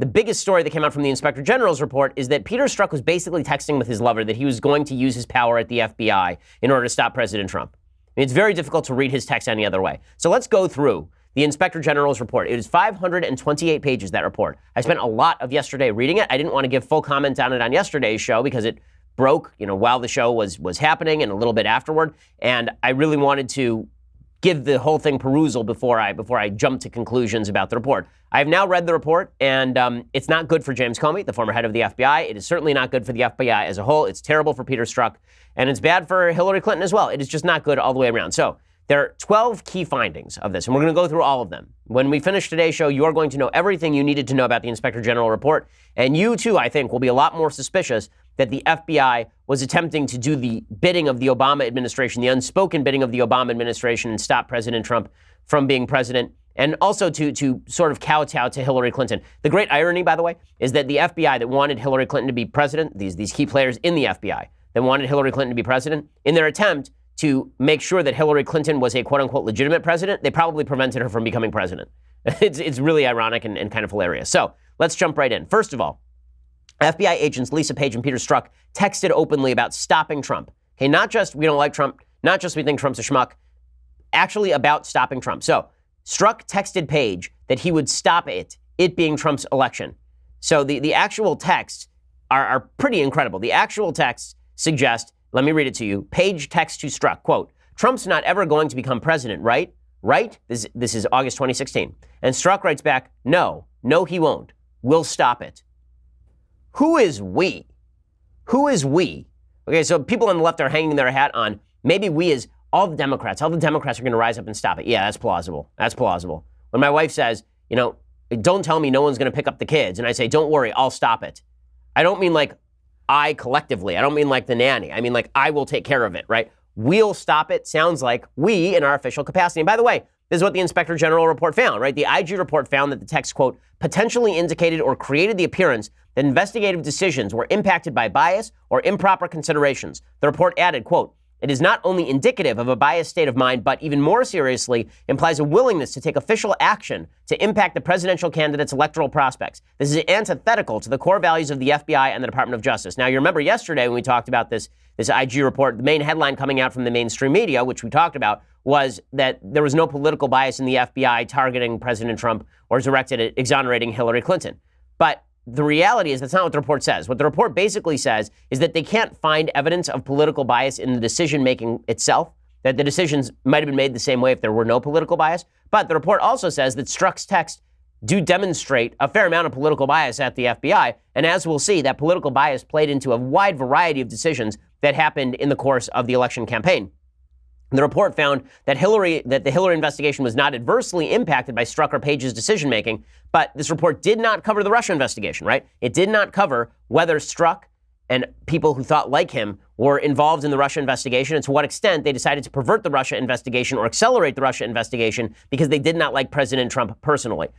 the biggest story that came out from the Inspector General's report is that Peter Strzok was basically texting with his lover that he was going to use his power at the FBI in order to stop President Trump. I mean, it's very difficult to read his text any other way. So let's go through the Inspector General's report. It is 528 pages, that report. I spent a lot of yesterday reading it. I didn't want to give full comment on it on yesterday's show because it broke, while the show was happening and a little bit afterward. And I really wanted to give the whole thing perusal before I jump to conclusions about the report. I have now read the report, and it's not good for James Comey, the former head of the FBI. It is certainly not good for the FBI as a whole. It's terrible for Peter Strzok, and it's bad for Hillary Clinton as well. It is just not good all the way around. So there are 12 key findings of this, and we're going to go through all of them. When we finish today's show, you are going to know everything you needed to know about the Inspector General report, and you, too, I think, will be a lot more suspicious that the FBI was attempting to do the bidding of the Obama administration, the unspoken bidding of the Obama administration, and stop President Trump from being president, and also to sort of kowtow to Hillary Clinton. The great irony, by the way, is that the FBI that wanted Hillary Clinton to be president, these key players in the FBI that wanted Hillary Clinton to be president, in their attempt to make sure that Hillary Clinton was a quote-unquote legitimate president, they probably prevented her from becoming president. It's really ironic and kind of hilarious. So let's jump right in. First of all, FBI agents Lisa Page and Peter Strzok texted openly about stopping Trump. Okay, not just we don't like Trump, not just we think Trump's a schmuck, actually about stopping Trump. So Strzok texted Page that he would stop it being Trump's election. So the actual texts are pretty incredible. The actual texts suggest, let me read it to you. Page texts to Strzok, quote, "Trump's not ever going to become president, right? Right?" This is August 2016. And Strzok writes back, no, he won't. We'll stop it. Who is we? Who is we? Okay, so people on the left are hanging their hat on maybe we as all the Democrats are going to rise up and stop it. Yeah, that's plausible. That's plausible. When my wife says, don't tell me no one's going to pick up the kids, and I say, don't worry, I'll stop it. I don't mean like I collectively. I don't mean like the nanny. I mean like I will take care of it, right? We'll stop it sounds like we in our official capacity. And by the way, this is what the Inspector General report found, right? The IG report found that the text, quote, potentially indicated or created the appearance that investigative decisions were impacted by bias or improper considerations. The report added, quote, it is not only indicative of a biased state of mind, but even more seriously implies a willingness to take official action to impact the presidential candidate's electoral prospects. This is antithetical to the core values of the FBI and the Department of Justice. Now, you remember yesterday when we talked about this IG report, the main headline coming out from the mainstream media, which we talked about, was that there was no political bias in the FBI targeting President Trump or directed at exonerating Hillary Clinton. But the reality is that's not what the report says. What the report basically says is that they can't find evidence of political bias in the decision-making itself, that the decisions might have been made the same way if there were no political bias. But the report also says that Strzok's texts do demonstrate a fair amount of political bias at the FBI. And as we'll see, that political bias played into a wide variety of decisions that happened in the course of the election campaign. The report found that the Hillary investigation was not adversely impacted by Strzok or Page's decision-making, but this report did not cover the Russia investigation, right? It did not cover whether Strzok and people who thought like him were involved in the Russia investigation and to what extent they decided to pervert the Russia investigation or accelerate the Russia investigation because they did not like President Trump personally.